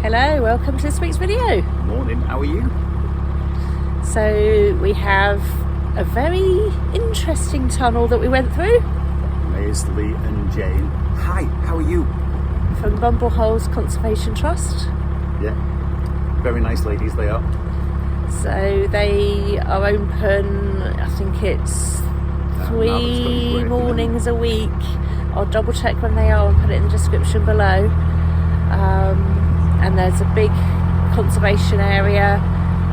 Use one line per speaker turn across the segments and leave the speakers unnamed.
Hello, welcome to this week's video.
Morning, how are you?
So we have a very interesting tunnel that we went through.
Gostly and Jane. Hi, how are you?
From Bumbleholes Conservation Trust.
Yeah, very nice ladies they are.
So they are open, I think it's 3 mornings a week. I'll double check when they are and put it in the description below. And there's a big conservation area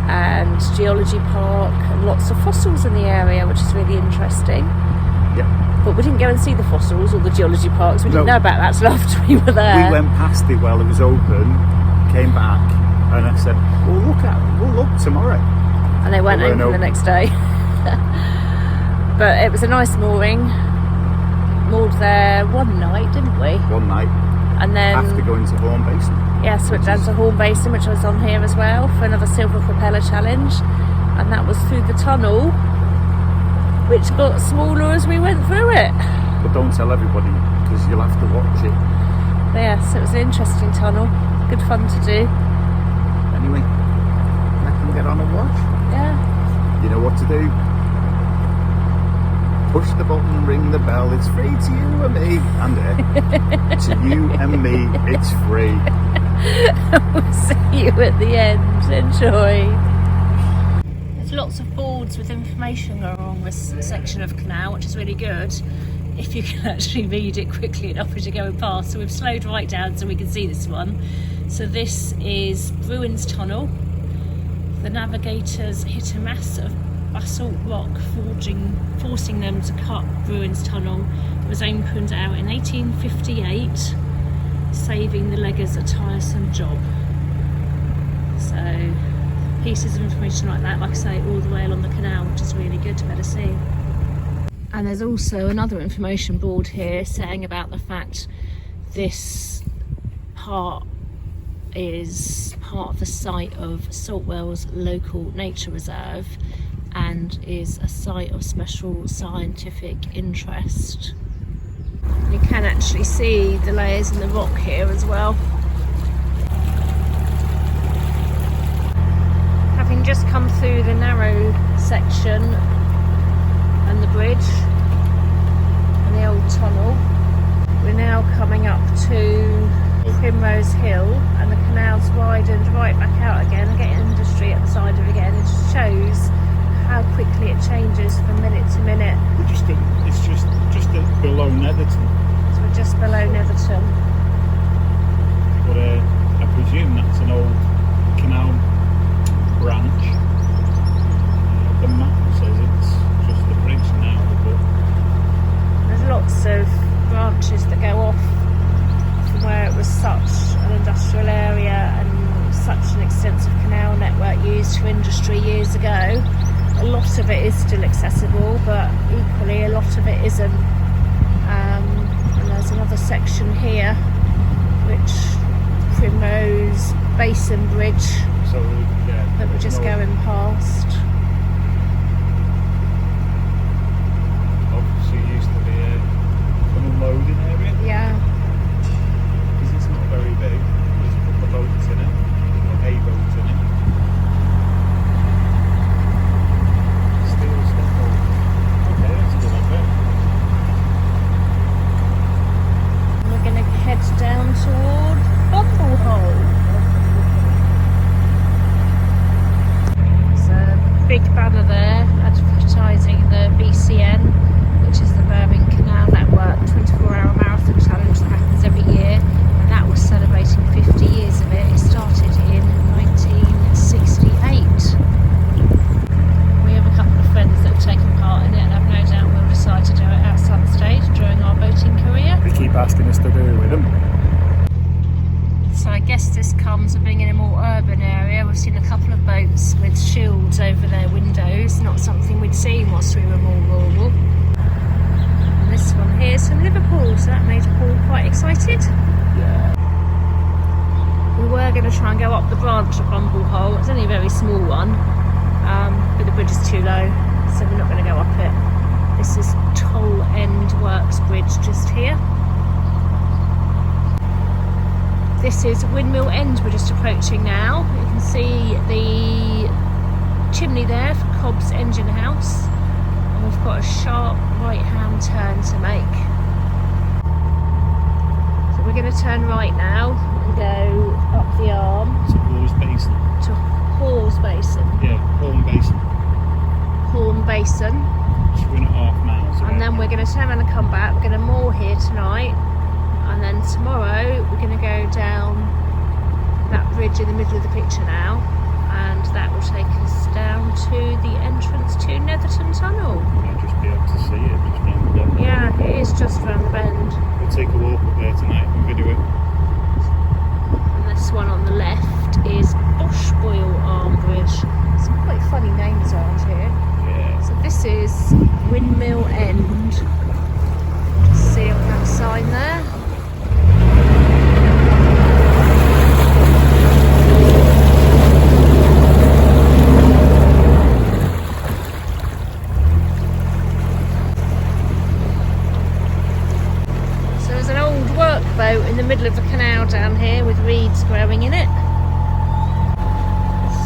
and geology park and lots of fossils in the area, which is really interesting.
Yeah.
But we didn't go and see the fossils or the geology parks. We didn't know about that till after we were there.
We went past it while it was open, came back, and I said, we'll look tomorrow.
And they weren't open the next day. But it was a nice mooring. Moored there one night, didn't we?
One night.
And then
after going to Hawne Basin.
Yes, went down to Hawne Basin, which I was on here as well, for another silver propeller challenge. And that was through the tunnel, which got smaller as we went through it.
But don't tell everybody, because you'll have to watch it.
But yes, it was an interesting tunnel. Good fun to do.
Anyway, let them get on and watch.
Yeah.
You know what to do. Push the button, ring the bell, it's free to you and me. And to you and me, it's free.
We'll see you at the end. Enjoy. There's lots of boards with information along this section of canal, which is really good if you can actually read it quickly enough as you're going past. So we've slowed right down so we can see this one. So this is Bruin's Tunnel. The navigators hit a mass of basalt rock forcing them to cut Bruin's Tunnel. It was opened out in 1858, saving the leggers a tiresome job. So pieces of information like that, like I say, all the way along the canal, which is really good to better see. And there's also another information board here saying about the fact this part is part of the site of Saltwell's local nature reserve and is a site of special scientific interest. You can actually see the layers in the rock here as well. Having just come through the narrow section and the bridge and the old tunnel, we're now coming up to Primrose Hill, and the canal's widened right back out again and getting industry at the side of it again. It just shows how quickly it changes from minute to minute.
It's just below Neverton.
So we're just below Neverton.
But I presume that's an old canal branch. The map says it's just the bridge now, but
there's lots of branches that go off from where it was such an industrial area and such an extensive canal network used for industry years ago. A lot of it is still accessible, but equally a lot of it isn't. And there's another section here, which Primrose Basin Bridge,
so yeah,
that we're just going past.
Obviously used to be an unloading area.
Yeah.
Because it's not very big. There's a couple of boats in it, or a boat in it.
Head down toward Bumblehole. There's a big banner there advertising the BCN, which is the Birmingham Canal Network 24-hour marathon challenge that happens every year, and that was celebrating 50 years of it. It started in 1968. We have a couple of friends that have taken part in it, and I've no doubt we'll decide to do it at some stage during our boating career.
They keep asking us to do it with them.
So I guess this comes of being in a more urban area. We've seen a couple of boats with shields over their windows, not something we'd seen whilst we were more rural. And this one here is from Liverpool, so that made Paul quite excited.
Yeah.
We were going to try and go up the branch at Bumblehole. It's only a very small one, but the bridge is too low, so we're not going to go up it. This is Toll End Works Bridge just here. This is Windmill End we're just approaching now. You can see the chimney there for Cobb's engine house, and we've got a sharp right hand turn to make. So we're going to turn right now and go up the arm
to Hawne Basin.
to Hawne Basin.
Yeah, Hawne Basin.
Hawne Basin.
2.5 miles away.
And then we're going to turn around and come back. We're going to moor here tonight, and then tomorrow we're going to go down that bridge in the middle of the picture now, and that will take us down to the entrance to Neverton Tunnel.
Might just be able to see it just round the bend.
Yeah, it is just round the bend.
We'll take a walk up there tonight and video it.
And this one on the left is Boshboyle Arm Bridge. Some quite funny names around here.
Yeah.
So this is Windmill End. Just see on that sign there. So there's an old workboat in the middle of the canal down here with reeds growing in it.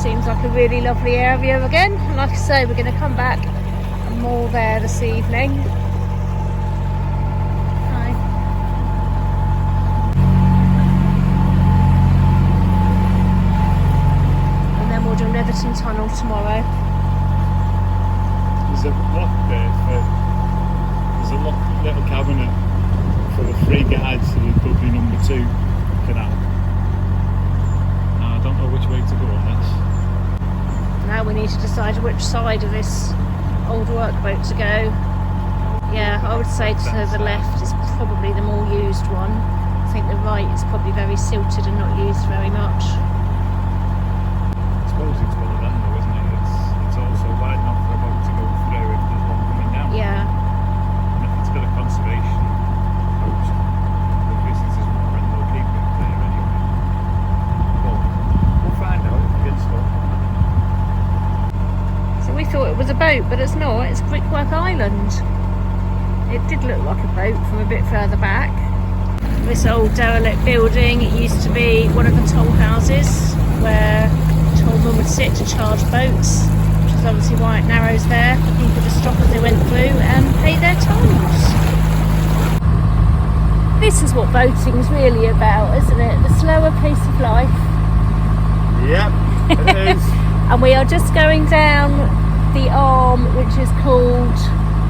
Seems like a really lovely area again, and like I say, we're going to come back and moor there this evening. Hi. And then we'll do Neverton Tunnel tomorrow.
There's a lock there there's a little cabinet for the free guides to the Dudley number 2 canal. I don't know which way to go on this.
Now we need to decide which side of this old workboat to go. Yeah, I would say to the left is probably the more used one. I think the right is probably very silted and not used very much.
I suppose it's one of them though, isn't it? It's also wide enough for a boat to go through if there's one coming down.
Yeah.
And if it's got a conservation post, the visitors more and they'll keep it there anyway. But we'll find out if we get stuck.
So we thought it was a boat, but it's not. It's Brickwork Island. It did look like a boat from a bit further back. This old derelict building, it used to be one of the toll houses where tollmen would sit to charge boats, which is obviously why it narrows there for people to stop as they went through and pay their tolls. This is what boating's really about, isn't it? The slower pace of life.
Yep, it is.
And we are just going down the arm, which is called...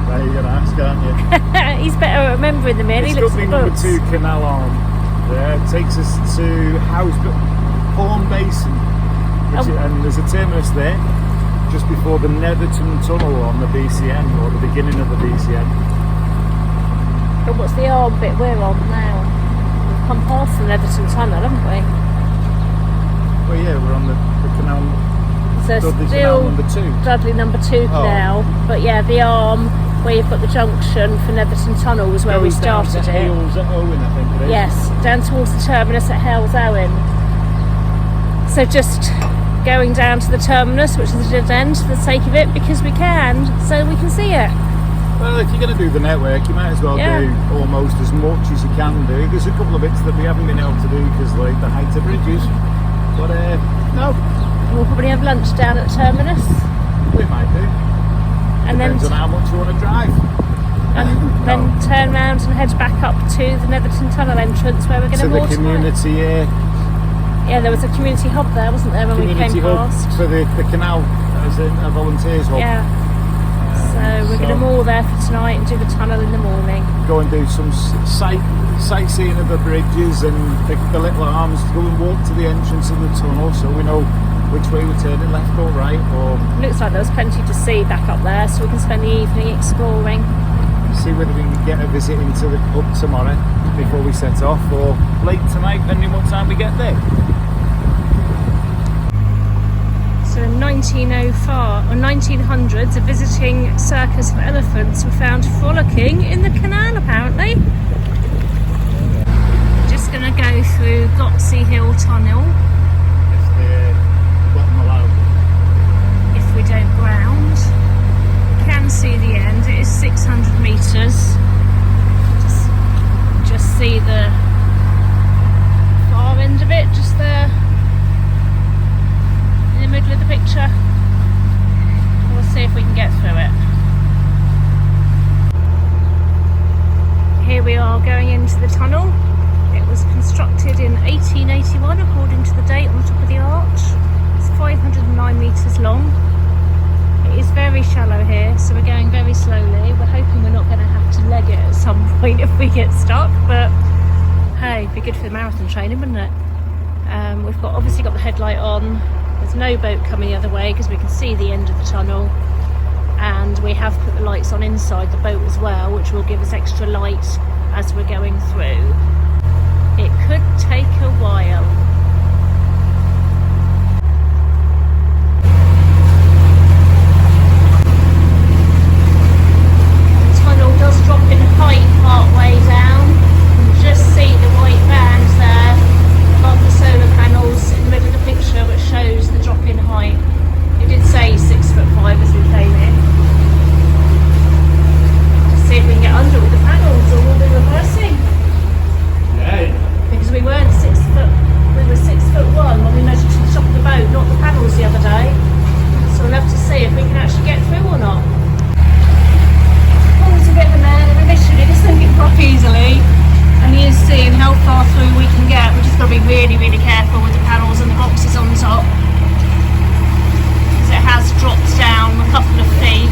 Well, you're going to ask, aren't you?
He's better at remembering them in. He
It's
looks at
Dudley
the
number
books.
2 canal arm. Yeah, it takes us to Hawne Basin, and there's a terminus there just before the Neverton tunnel on the BCN, or the beginning of the BCN.
But what's the arm bit we're on now? We've come past the Neverton tunnel, haven't we?
Well, yeah, we're on the canal.
So
Dudley
still
canal number 2.
Dudley number 2 canal. But yeah, the arm where you've got the junction for Neverton Tunnel was where we started
down to
it.
Hales at Owen, I think it is.
Yes, down towards the terminus at Hales Owen. So just going down to the terminus, which is a dead end for the sake of it, because we can, so we can see it.
Well, if you're going to do the network, you might as well do almost as much as you can do. There's a couple of bits that we haven't been able to do because, like, the height of bridges. But no,
We'll probably have lunch down at the terminus.
we might do.
And
Depends on how much you want to drive.
And then turn round and head back up to the Neverton Tunnel entrance where we're going to
To the
moor tonight.
community
Yeah, there was a community hub there, wasn't there, when we
community
came
hub
past?
for the canal, as in a volunteers hub.
Yeah. So we're going to moor there for tonight and do the tunnel in the morning.
Go and do some sightseeing of the bridges and the little arms. Go and walk to the entrance of the tunnel so we know which way we're turning, left or right. Or
Looks like there was plenty to see back up there, so we can spend the evening exploring.
see whether we can get a visit into the pub tomorrow before we set off, or late tonight, depending what time we get there.
So in 1900s, a visiting circus of elephants were found frolicking in the canal, apparently. Just going to go through Gostly Hill Tunnel.
It's the bottom allowable.
If we don't ground. Can see the end. It is 600 metres. Just see the far end of tunnel. It was constructed in 1881 according to the date on the top of the arch. It's 509 metres long. It is very shallow here, so we're going very slowly. We're hoping we're not going to have to leg it at some point if we get stuck, but hey, it'd be good for the marathon training, wouldn't it? We've obviously got the headlight on. There's no boat coming the other way because we can see the end of the tunnel, and we have put the lights on inside the boat as well, which will give us extra light as we're going through. It could take a while. The tunnel does drop in height part way down. You can just see the white band there above the solar panels in the middle of the picture, which shows the drop in height. It did say 6'5" as we came in. Just see if we can get under with the panels, or we'll be reversing.
Yeah.
Because we weren't 6 foot, we were 6'1" when we measured to the top of the boat, not the panels the other day. So we'll have to see if we can actually get through or not. Oh, it's a bit of a man of a mission. It doesn't get up easily. And he is seeing how far through we can get. We've just got to be really, really careful with the panels and the boxes on top. Because it has dropped down a couple of feet.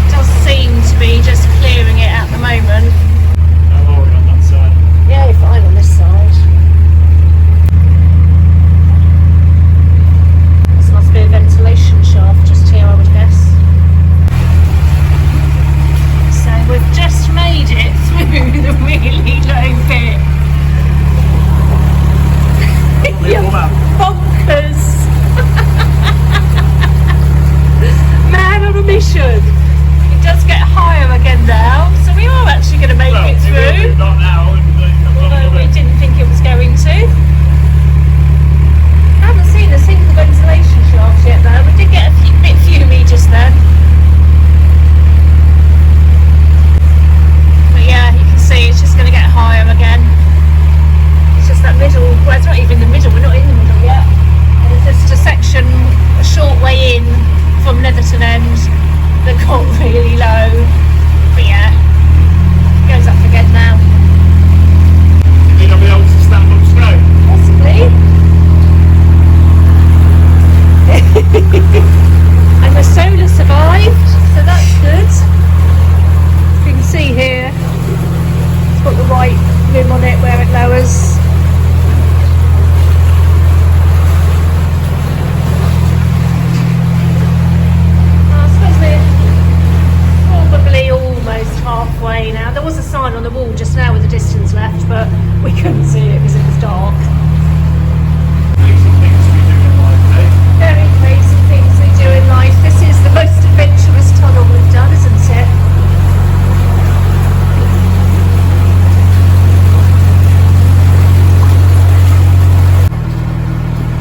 It does seem to be just clearing it at the moment.
How are we on that side?
Yeah, you're fine on this side. This must be a ventilation shaft just here, I would guess. So we've just made it through the really low bit. You're bonkers. Man on a mission. It does get higher again now, so we are actually going to make it through.
Not now.
Although we didn't think it was going to. I haven't seen a single ventilation shaft yet though. We did get a few meters then. But yeah, you can see it's just going to get higher again. It's just that middle, well it's not even the middle, we're not in the middle yet. And there's just a section a short way in from Neverton End that got really low. But yeah, it goes up again now.
Think I'll be able to stand up straight?
Possibly. And the solar survived, so that's good. You can see here, it's got the white rim on it where it lowers. I suppose we're probably almost halfway now. There was a sign on the wall just now with the distance left, but we couldn't see it because it was dark.
Crazy things we do in life, eh?
Very crazy things we do in life. This is the most adventurous tunnel we've done, isn't it?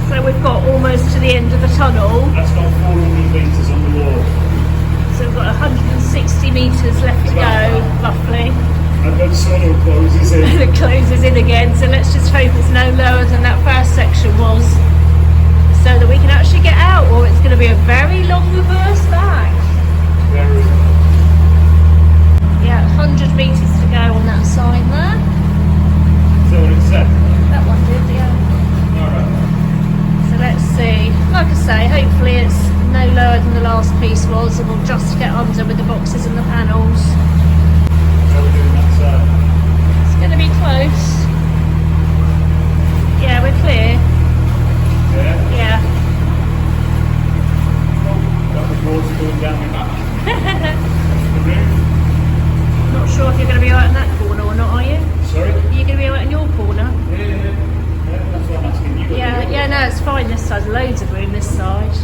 So we've got almost to the end of the tunnel.
That's got 400 metres on the wall.
So we've got 160 metres left to go, roughly.
And then the tunnel closes in.
And it closes in again, so let's just hope it's no lower than that first section was, so that we can actually get out, or it's going to be a very long reverse back.
Very.
Yeah, 100 metres to go on that sign there.
Is that what it said?
That one did, yeah.
Alright.
So let's see. Like I say, hopefully it's no lower than the last piece was, and we'll just get under with the boxes and the panels.
How are we doing that side?
It's going to be close. Yeah, we're clear.
Yeah?
Yeah.
Got the water going down my back. The roof.
Not sure if you're going to be right in that corner or not, are you?
Sorry?
Are you going to be right in your corner?
Yeah, that's what I'm asking you.
Yeah, no, it's fine this side. Loads of room this side.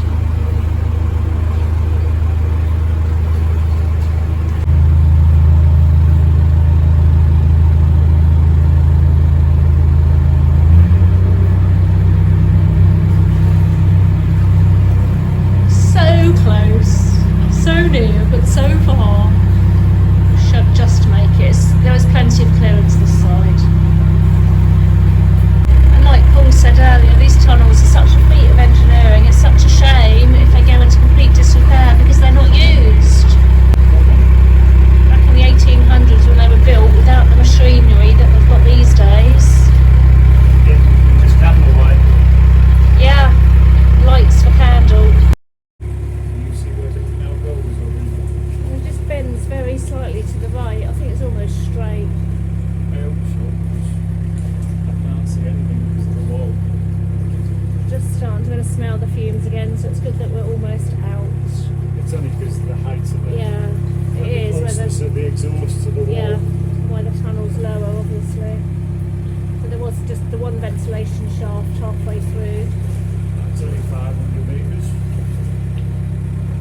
good that we're almost out.
It's only because of the height of it.
Yeah, it is.
Closeness of the exhaust to the wall.
Yeah, why the tunnel's lower, obviously. But there was just the one ventilation shaft halfway through.
That's only 500 metres.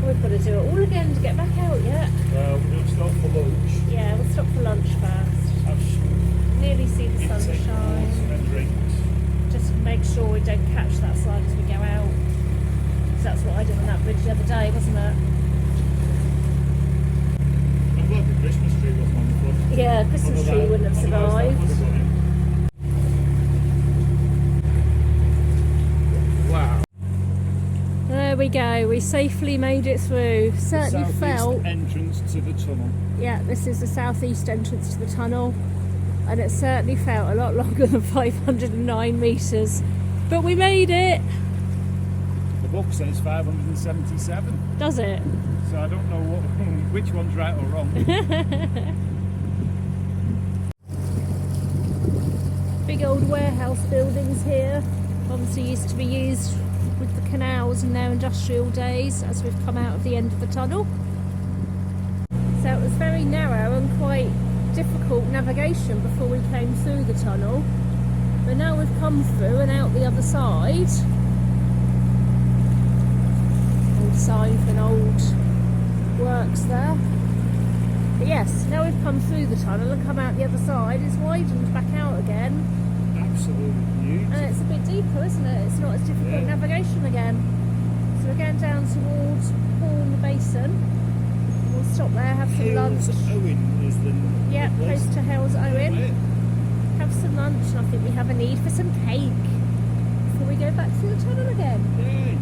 We've got to do it all again to get back out yet.
Well, we'll stop for lunch.
Yeah, we'll stop for lunch first. Nearly see the sunshine.
And drinks.
Just make sure we don't catch that side as we go out. Because that's what I did on that bridge the other day, wasn't it?
I'm glad the Christmas tree wasn't on the front.
Yeah, Christmas tree wouldn't have survived.
Wow.
There we go, we safely made it through. Certainly felt.
Entrance to the tunnel.
Yeah, this is the southeast entrance to the tunnel. And it certainly felt a lot longer than 509 metres. But we made it!
The book says 577.
Does it?
So I don't know which one's right or wrong.
Big old warehouse buildings here. Obviously used to be used with the canals in their industrial days as we've come out of the end of the tunnel. So it was very narrow and quite difficult navigation before we came through the tunnel. But now we've come through and out the other side. Old sign for an old works there. But yes, now we've come through the tunnel and come out the other side. It's widened back out again.
Absolutely beautiful.
And it's a bit deeper, isn't it? It's not as difficult navigation again. So we're going down towards Hawne Basin. We'll stop there, have some lunch.
Owen is the
Yeah,
place.
close to Hell's Owen. Have some lunch, and I think we have a need for some cake before we go back through the tunnel again.
Yay.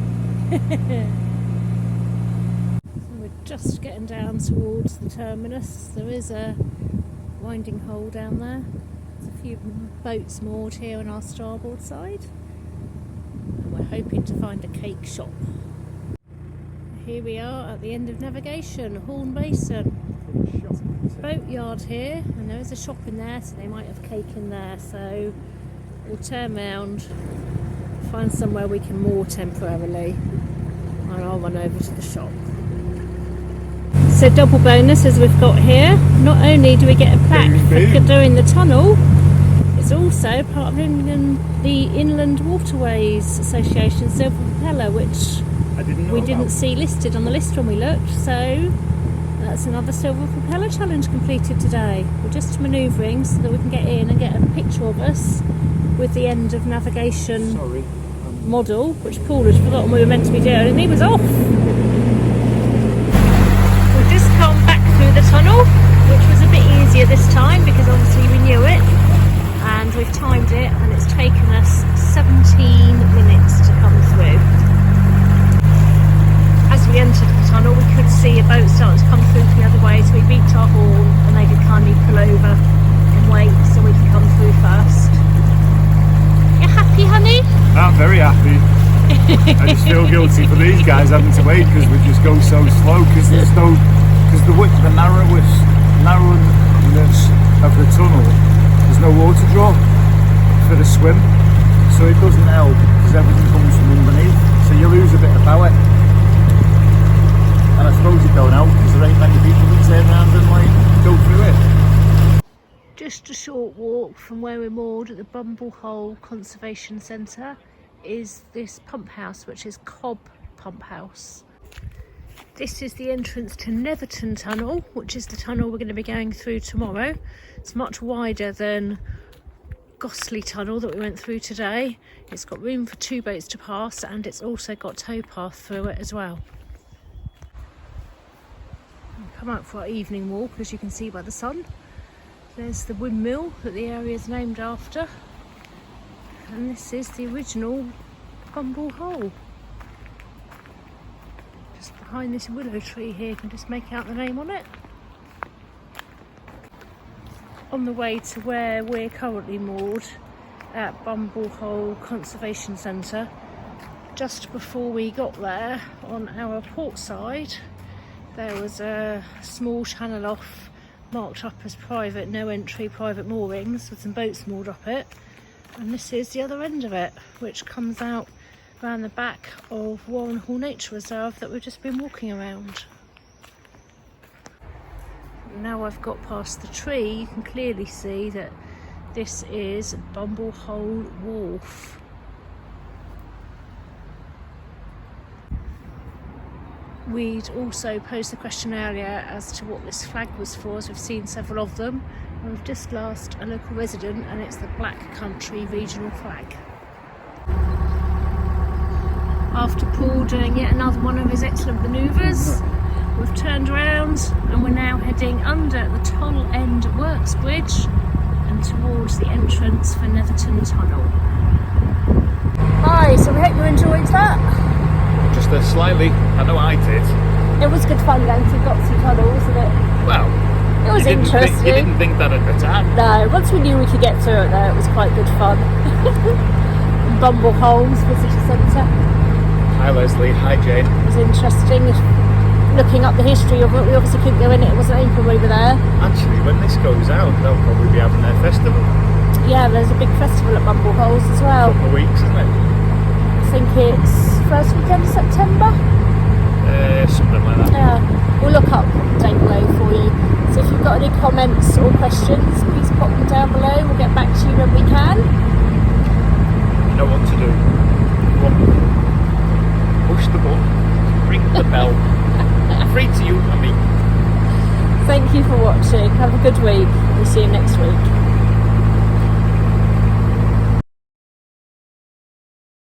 So we're just getting down towards the terminus. There is a winding hole down there. There's a few boats moored here on our starboard side. And we're hoping to find a cake shop. Here we are at the end of navigation, Hawne Basin. Boatyard here, and there is a shop in there, so they might have cake in there. So we'll turn round, find somewhere we can moor temporarily, and I'll run over to the shop. So double bonus as we've got here. Not only do we get a plaque for doing the tunnel, it's also part of the Inland Waterways Association Silver Propeller, which we didn't see listed on the list when we looked. So that's another Silver Propeller challenge completed today. We're just manoeuvring so that we can get in and get a picture of us with the end of navigation model, which Paul had forgotten we were meant to be doing, and he was off. We've just come back through the tunnel, which was a bit easier this time because obviously we knew it, and we've timed it, and it's taken us 17 minutes to come through. As we entered the tunnel, we could see a boat starting to come through the other way, so we beeped our horn and they did kindly pull over and wait so we could come through first. You happy, honey?
I'm very happy. I just feel guilty for these guys having to wait because we just go so slow because the narrowness of the tunnel, there's no water draw for the swim, so it doesn't help because everything comes from underneath, so you lose a bit of power. And I suppose it don't help because there ain't many people that turn around and go through it.
Just a short walk from where we're moored at the Bumble Conservation Centre is this pump house, which is Cobb Pump House. This is the entrance to Neverton Tunnel, which is the tunnel we're going to be going through tomorrow. It's much wider than Gostly Tunnel that we went through today. It's got room for 2 boats to pass, and it's also got towpath through it as well. Come out for our evening walk, as you can see by the sun. There's the windmill that the area is named after, and this is the original Bumble hole. Just behind this willow tree here, you can just make out the name on it. On the way to where we're currently moored at Bumbleholes Conservation Centre, just before we got there on our port side, there was a small channel off marked up as private, no entry, private moorings with some boats moored up it, and this is the other end of it, which comes out around the back of Warren Hall Nature Reserve that we've just been walking around. Now I've got past the tree, you can clearly see that this is Bumbleholes Wharf. We'd also posed the question earlier as to what this flag was for, as we've seen several of them. And we've just asked a local resident, and it's the Black Country regional flag. After Paul doing yet another one of his excellent manoeuvres, we've turned around and we're now heading under the Tunnel End Works Bridge and towards the entrance for Neverton Tunnel. Hi, so we hope you enjoyed that.
Just slightly, I know I did.
It was good fun going through Gostly Tunnel, wasn't it?
Well,
it was interesting.
You didn't think that at the time?
No, once we knew we could get through it though, it was quite good fun. Bumbleholes Visitor Centre.
Hi Leslie, hi Jane.
It was interesting. Looking up the history of it, we obviously couldn't go in it wasn't open when we were there.
Actually, when this goes out, they'll probably be having their festival.
Yeah, there's a big festival at Bumbleholes as well.
A couple of weeks, isn't it?
I think it's first weekend of September.
Something like that.
Yeah, we'll look up the date below for you. So if you've got any comments or questions, please pop them down below. We'll get back to you when we can.
You know what to do. Go on. Push the button, ring the bell. Free to you and me.
Thank you for watching. Have a good week. We'll see you next week.